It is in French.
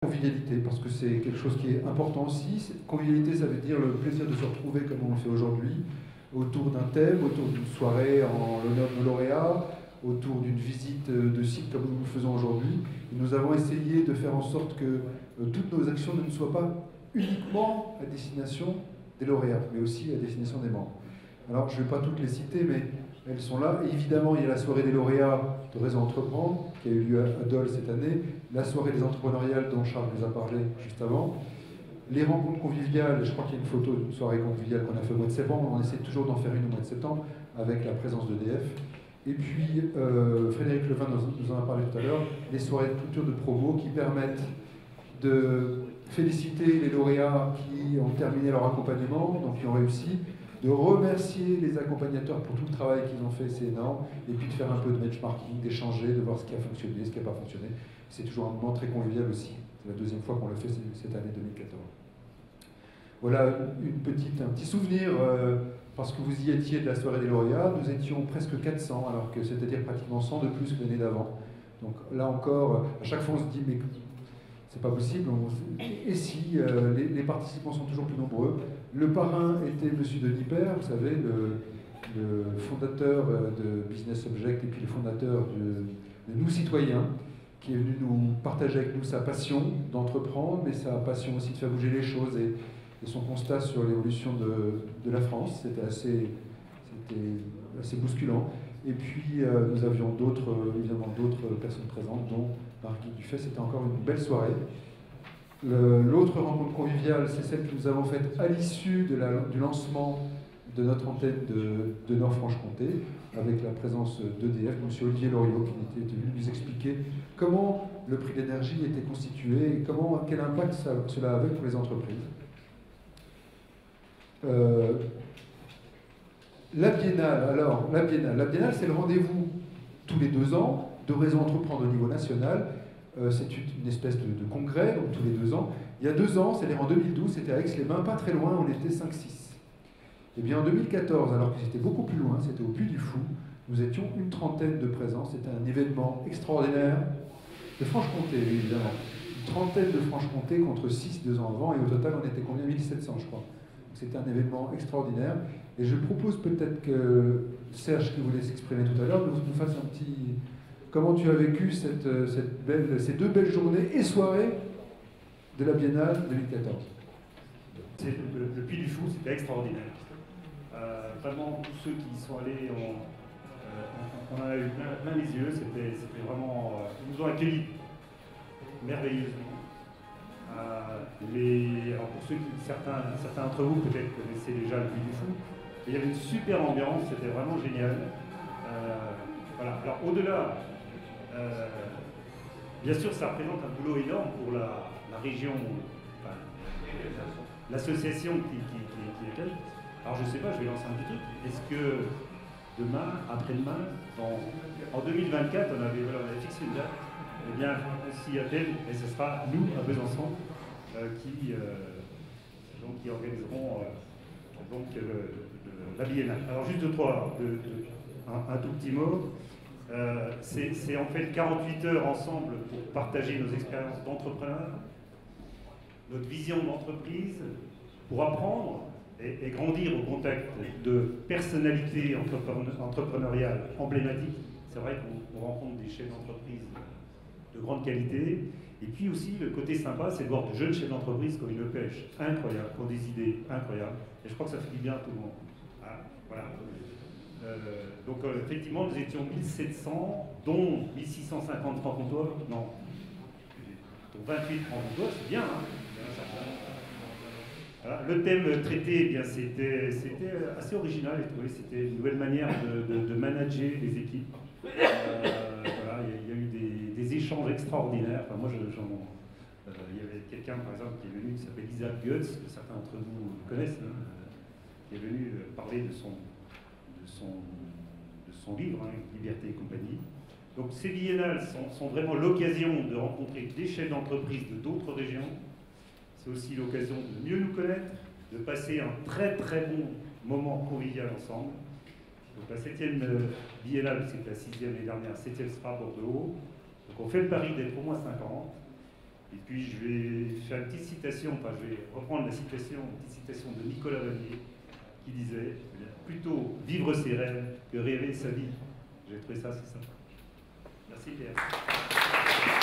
Convivialité, parce que c'est quelque chose qui est important aussi. Convivialité, ça veut dire le plaisir de se retrouver comme on le fait aujourd'hui, autour d'un thème, autour d'une soirée en l'honneur de nos lauréats, autour d'une visite de site comme nous le faisons aujourd'hui. Nous avons essayé de faire en sorte que toutes nos actions ne soient pas uniquement à destination des lauréats, mais aussi à destination des membres. Alors, je ne vais pas toutes les citer, mais elles sont là. Et évidemment, il y a la soirée des lauréats de Réseau Entreprendre, qui a eu lieu à Dole cette année, la soirée des entrepreneuriales dont Charles nous a parlé juste avant, les rencontres conviviales, je crois qu'il y a une photo d'une soirée conviviale qu'on a fait au mois de septembre, on essaie toujours d'en faire une au mois de septembre, avec la présence d'EDF. Et puis, Frédéric Levin nous en a parlé tout à l'heure, les soirées de culture de promo qui permettent de féliciter les lauréats qui ont terminé leur accompagnement, donc qui ont réussi, de remercier les accompagnateurs pour tout le travail qu'ils ont fait, c'est énorme, et puis de faire un peu de benchmarking, d'échanger, de voir ce qui a fonctionné, ce qui n'a pas fonctionné. C'est toujours un moment très convivial aussi. C'est la deuxième fois qu'on le fait cette année 2014. Voilà un petit souvenir, parce que vous y étiez de la soirée des lauréats, nous étions presque 400, alors que c'est-à-dire pratiquement 100 de plus que l'année d'avant. Donc là encore, à chaque fois on se dit, mais c'est pas possible. Et si les participants sont toujours plus nombreux. Le parrain était M. Denis Père, vous savez, le fondateur de Business Object et puis le fondateur de Nous Citoyens, qui est venu nous partager avec nous sa passion d'entreprendre, mais sa passion aussi de faire bouger les choses et son constat sur l'évolution de la France. C'était assez bousculant. Et puis nous avions évidemment d'autres personnes présentes, dont Marc-Guy Dufay. C'était encore une belle soirée. L'autre rencontre conviviale, c'est celle que nous avons faite à l'issue du lancement de notre antenne de Nord-Franche-Comté, avec la présence d'EDF, M. Olivier Loriot, qui était venu nous expliquer comment le prix de l'énergie était constitué et quel impact cela avait pour les entreprises. La Biennale, c'est le rendez-vous tous les 2 ans de Réseau Entreprendre au niveau national. C'est une espèce de congrès, donc tous les 2 ans. Il y a 2 ans, c'est-à-dire en 2012, c'était à Aix-les-Bains, pas très loin, on était 5-6. Et bien en 2014, alors que c'était beaucoup plus loin, c'était au Puy du Fou, nous étions une trentaine de présents. C'était un événement extraordinaire de Franche-Comté, évidemment. Une trentaine de Franche-Comté contre 6 2 ans avant, et au total, on était combien? 1700, je crois. C'était un événement extraordinaire. Et je propose peut-être que Serge, qui voulait s'exprimer tout à l'heure, nous fasse un petit... Comment tu as vécu ces 2 belles journées et soirées de la Biennale 2014? Le Puy du Fou, c'était extraordinaire. Vraiment, tous ceux qui y sont allés, on en a eu plein les yeux. C'était vraiment... ils nous ont accueillis merveilleusement. Alors pour certains d'entre vous peut-être connaissaient déjà le Puy du Fou, il y avait une super ambiance, c'était vraiment génial. Voilà. Alors au-delà, bien sûr ça représente un boulot énorme pour la région, enfin, l'association qui est. Alors je sais pas, je vais lancer un petit truc. Est-ce que demain, après-demain, en 2024, on avait fixé une date, eh bien on s'y attelle et ce sera nous à Besançon qui organiseront la Biennale. Alors juste un tout petit mot. C'est en fait 48 heures ensemble pour partager nos expériences d'entrepreneurs, notre vision d'entreprise, pour apprendre et grandir au contact de personnalités entrepreneuriales emblématiques. C'est vrai qu'on rencontre des chefs d'entreprise de grande qualité. Et puis aussi, le côté sympa, c'est de voir de jeunes chefs d'entreprise comme une pêche incroyable, qui ont des idées incroyables. Et je crois que ça fait du bien à tout le monde. Ah, voilà. Donc effectivement, nous étions 1700, dont 1650 francs-comtois. Non, donc 28 francs-comtois, c'est bien, hein. Voilà. Le thème traité, eh bien, c'était assez original, j'ai trouvé. C'était une nouvelle manière de manager les équipes. Voilà, il y a eu des échanges extraordinaires. Enfin, moi, il y avait quelqu'un, par exemple, qui est venu, qui s'appelle Isaac Goetz, que certains d'entre vous connaissent, hein, qui est venu parler de son livre, hein, Liberté et compagnie. Donc ces biennales sont vraiment l'occasion de rencontrer des chefs d'entreprise de d'autres régions. C'est aussi l'occasion de mieux nous connaître, de passer un très très bon moment convivial ensemble. Donc la 7e biennale, c'est la 6e l'année dernière, la 7e sera à Bordeaux. Donc on fait le pari d'être au moins 50. Et puis je vais faire une petite citation, enfin je vais reprendre une petite citation de Nicolas Vanier qui disait « Plutôt vivre ses rêves que rêver sa vie ». J'ai trouvé ça assez sympa. Merci Pierre.